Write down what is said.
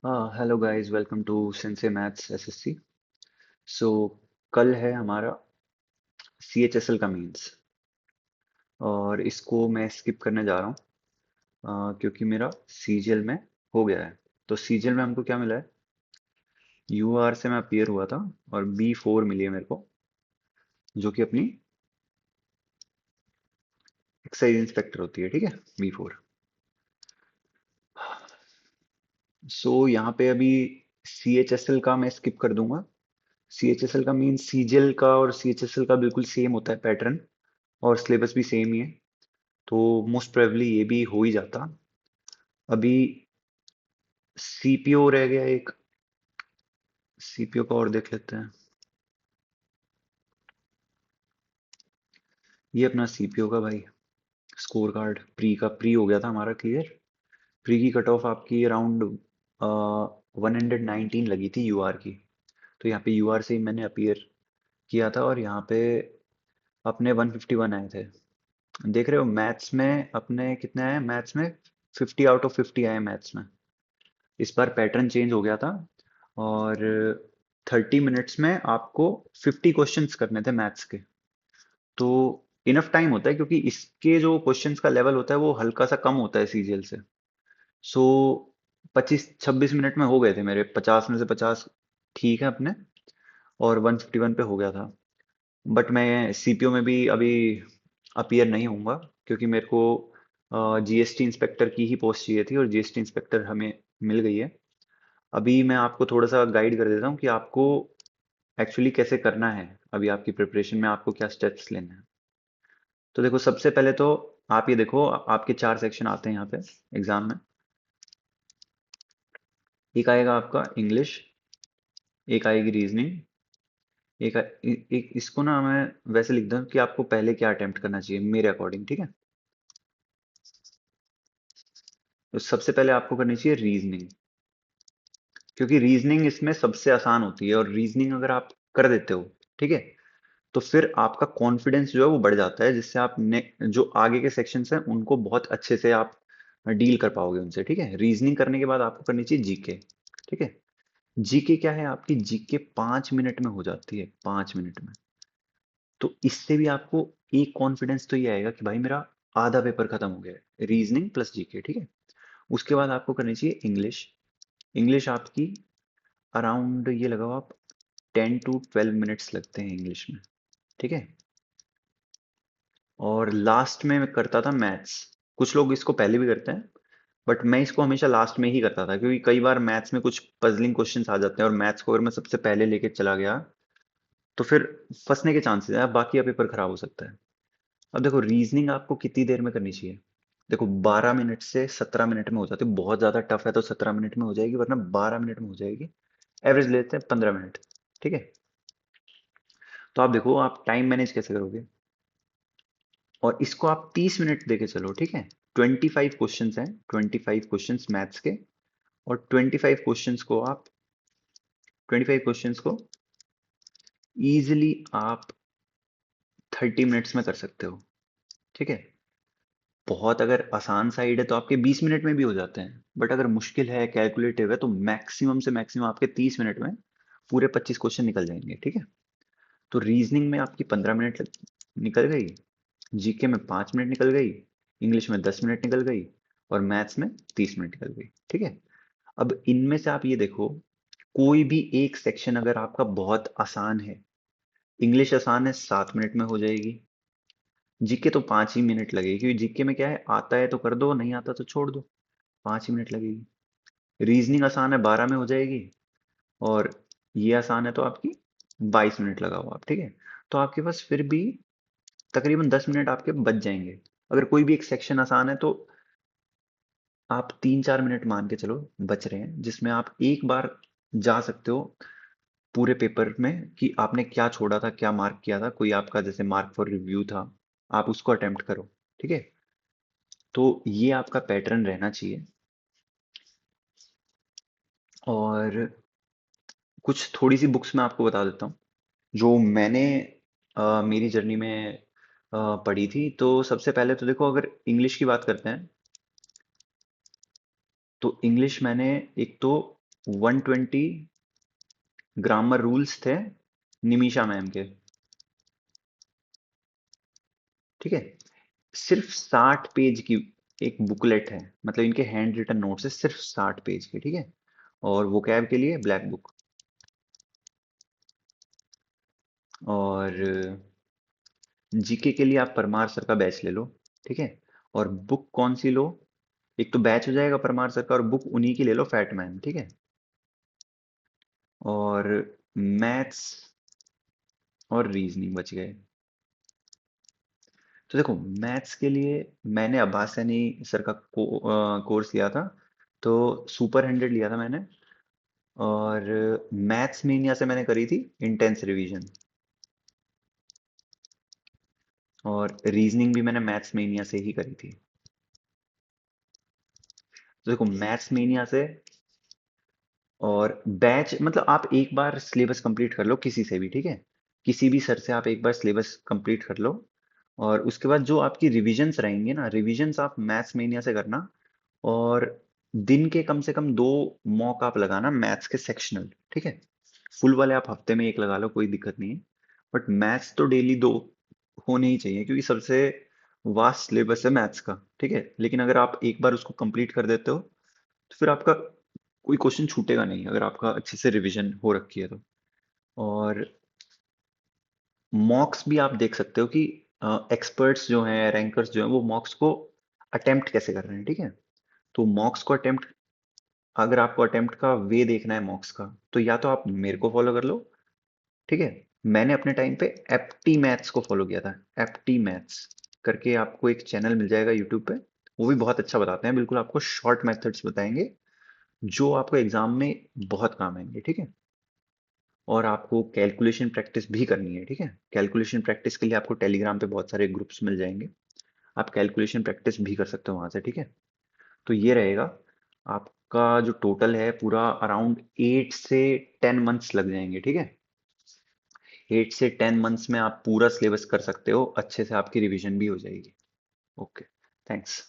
Hello guys, welcome to sensei maths SSC. So कल है हमारा सीएचएसएल का मींस, और इसको मैं स्किप करने जा रहा हूँ क्योंकि मेरा सीजीएल में हो गया है। तो सीजीएल में हमको क्या मिला है? यूआर से मैं अपीयर हुआ था और बी4 मिली है मेरे को, जो कि अपनी एक्साइज इंस्पेक्टर होती है। ठीक है, बी4। सो यहाँ पे अभी सीएचएसएल का मैं स्किप कर दूंगा। सीएचएसएल का मीन सीजीएल का और सीएचएसएल का बिल्कुल सेम होता है पैटर्न, और सिलेबस भी सेम ही है। तो मोस्ट प्रोबेबली ये भी हो ही जाता। अभी सीपीओ रह गया एक। सीपीओ का और देख लेते हैं। ये अपना सीपीओ का भाई स्कोर कार्ड प्री का प्री हो गया था हमारा क्लियर। प्री की कट ऑफ आपकी अराउंड 119 लगी थी यूआर की। तो यहाँ पे यूआर से ही मैंने अपीयर किया था, और यहाँ पे अपने 151 आए थे। देख रहे हो मैथ्स में अपने कितने आए? मैथ्स में 50 आउट ऑफ 50 आए मैथ्स में। इस बार पैटर्न चेंज हो गया था, और 30 मिनट्स में आपको 50 क्वेश्चंस करने थे मैथ्स के। तो इनफ टाइम होता है, क्योंकि इसके जो क्वेश्चंस का लेवल होता है वो हल्का सा कम होता है सीजीएल से। सो 25-26 मिनट में हो गए थे मेरे 50 में से 50। ठीक है अपने, और 151 पे हो गया था। बट मैं सीपीओ में भी अभी अपीयर नहीं होऊंगा, क्योंकि मेरे को जीएसटी इंस्पेक्टर की ही पोस्ट चाहिए थी, और जीएसटी इंस्पेक्टर हमें मिल गई है। अभी मैं आपको थोड़ा सा गाइड कर देता हूँ कि आपको एक्चुअली कैसे करना है। अभी आपकी प्रिपरेशन में आपको क्या स्टेप्स लेने हैं। तो देखो, सबसे पहले तो आप ये देखो, आपके 4 सेक्शन आते हैं यहाँ पे एग्जाम में। एक आएगा आपका इंग्लिश, एक आएगी रीजनिंग, एक इसको ना मैं वैसे लिख दूं कि आपको पहले क्या अटेम्प्ट करना चाहिए मेरे अकॉर्डिंग। ठीक है, तो सबसे पहले आपको करनी चाहिए रीजनिंग, क्योंकि रीजनिंग इसमें सबसे आसान होती है। और रीजनिंग अगर आप कर देते हो, ठीक है, तो फिर आपका कॉन्फिडेंस जो है वो बढ़ जाता है, जिससे आप जो आगे के सेक्शंस हैं उनको बहुत अच्छे से आप डील कर पाओगे उनसे। ठीक है, रीजनिंग करने के बाद आपको करनी चाहिए जीके। ठीक है, जीके क्या है? आपकी जीके 5 मिनट में हो जाती है, 5 मिनट में। तो इससे भी आपको एक कॉन्फिडेंस तो ये आएगा कि भाई मेरा आधा पेपर खत्म हो गया है, रीजनिंग प्लस जीके। ठीक है, उसके बाद आपको करनी चाहिए इंग्लिश। इंग्लिश आपकी अराउंड ये लगाओ आप 10 to 12 मिनट्स लगते हैं इंग्लिश में। ठीक है, और लास्ट में मैं करता था मैथ्स। कुछ लोग इसको पहले भी करते हैं, बट मैं इसको हमेशा लास्ट में ही करता था, क्योंकि कई बार मैथ्स में कुछ पजलिंग क्वेश्चंस आ जाते हैं, और मैथ्स को अगर मैं सबसे पहले लेके चला गया तो फिर फंसने के चांसेस है, बाकी का पेपर खराब हो सकता है। अब देखो, रीजनिंग आपको कितनी देर में करनी चाहिए? देखो, 12 मिनट से 17 मिनट में हो जाती है। बहुत ज्यादा टफ है तो 17 मिनट में हो जाएगी, वरना 12 मिनट में हो जाएगी। एवरेज लेते हैं 15 मिनट। ठीक है, तो आप देखो आप टाइम मैनेज कैसे करोगे, और इसको आप 30 मिनट देके चलो। ठीक है, 25 क्वेश्चंस हैं, 25 क्वेश्चंस मैथ्स के, और 25 क्वेश्चंस को इजीली आप 30 मिनट्स में कर सकते हो। ठीक है, बहुत अगर आसान साइड है तो आपके 20 मिनट में भी हो जाते हैं, बट अगर मुश्किल है, कैलकुलेटिव है, तो मैक्सिमम से मैक्सिमम आपके 30 मिनट में पूरे 25 क्वेश्चन निकल जाएंगे। ठीक है, तो रीजनिंग में आपकी 15 मिनट निकल गई, जीके में 5 मिनट निकल गई, इंग्लिश में 10 मिनट निकल गई, और मैथ्स में 30 मिनट निकल गई। ठीक है, अब इनमें से आप ये देखो, कोई भी एक सेक्शन अगर आपका बहुत आसान है, इंग्लिश आसान है 7 मिनट में हो जाएगी। जीके तो 5 ही मिनट लगेगी, क्योंकि जीके में क्या है, आता है तो कर दो, नहीं आता तो छोड़ दो, 5 ही मिनट लगेगी। रीजनिंग आसान है, 12 में हो जाएगी, और ये आसान है तो आपकी 22 मिनट लगाओ आप। ठीक है, तो आपके पास फिर भी तकरीबन 10 मिनट आपके बच जाएंगे। अगर कोई भी एक सेक्शन आसान है तो आप 3-4 मिनट मान के चलो बच रहे हैं, जिसमें आप एक बार जा सकते हो पूरे पेपर में कि आपने क्या छोड़ा था, क्या मार्क किया था। कोई आपका जैसे मार्क फॉर रिव्यू था, आप उसको अटेम्प्ट करो। ठीक है, तो ये आपका पैटर्न रहना चाहिए। और कुछ थोड़ी सी बुक्स मैं आपको बता देता हूँ जो मैंने मेरी जर्नी में पढ़ी थी। तो सबसे पहले तो देखो, अगर इंग्लिश की बात करते हैं तो इंग्लिश मैंने एक तो 120 ग्रामर रूल्स थे निमिषा मैम के। ठीक है, सिर्फ 60 पेज की एक बुकलेट है, मतलब इनके हैंड रिटन नोट्स है सिर्फ 60 पेज के। ठीक है, और वोकैब के लिए ब्लैक बुक, और जीके के लिए आप परमार सर का बैच ले लो। ठीक है, और बुक कौन सी लो, एक तो बैच हो जाएगा परमार सर का, और बुक उन्हीं की ले लो, फैटमैन। ठीक है, और मैथ्स और रीजनिंग बच गए। तो देखो, मैथ्स के लिए मैंने अब्बास सैनी सर का कोर्स लिया था, तो सुपर 100 लिया था मैंने। और मैथ्स में इंडिया से मैंने करी थी इंटेंस रिवीजन, और रीजनिंग भी मैंने मैथ्स में इंडिया से ही करी थी। तो देखो, मैथ्स में इंडिया से और बैच, मतलब आप एक बार सिलेबस कंप्लीट कर लो किसी से भी। ठीक है, किसी भी सर से आप एक बार सिलेबस कंप्लीट कर लो, और उसके बाद जो आपकी रिविजन्स रहेंगे ना, रिविजन्स आप मैथ्स मेनिया से करना। और दिन के कम से कम 2 मॉक आप लगाना मैथ्स के सेक्शनल। ठीक है, फुल वाले आप हफ्ते में एक लगा लो, कोई दिक्कत नहीं है, बट मैथ्स तो डेली 2 होने ही चाहिए, क्योंकि सबसे वास्ट सिलेबस है मैथ्स का। ठीक है, लेकिन अगर आप एक बार उसको कंप्लीट कर देते हो, तो फिर आपका कोई क्वेश्चन छूटेगा नहीं, अगर आपका अच्छे से रिवीजन हो रखी है तो। और मॉक्स भी आप देख सकते हो कि एक्सपर्ट्स जो हैं, रैंकर्स जो हैं, वो मॉक्स को अटेम्प्ट कैसे कर रहे हैं। ठीक है, तो मॉक्स को अटेम्प्ट, अगर आपको अटेम्प्ट का वे देखना है मॉक्स का, तो या तो आप मेरे को फॉलो कर लो। ठीक है, मैंने अपने टाइम पे एप्टी मैथ्स को फॉलो किया था, एप्टी मैथ्स करके आपको एक चैनल मिल जाएगा यूट्यूब पे। वो भी बहुत अच्छा बताते हैं, बिल्कुल आपको शॉर्ट मेथड्स बताएंगे जो आपको एग्जाम में बहुत काम आएंगे। ठीक है, और आपको कैलकुलेशन प्रैक्टिस भी करनी है। ठीक है, कैलकुलेशन प्रैक्टिस के लिए आपको टेलीग्राम पे बहुत सारे ग्रुप्स मिल जाएंगे, आप कैलकुलेशन प्रैक्टिस भी कर सकते हो वहां से। ठीक है, तो ये रहेगा आपका जो टोटल है पूरा, अराउंड 8 से 10 मंथ्स लग जाएंगे। ठीक है, 8 से 10 मंथ्स में आप पूरा सिलेबस कर सकते हो, अच्छे से आपकी रिवीजन भी हो जाएगी। Okay, thanks.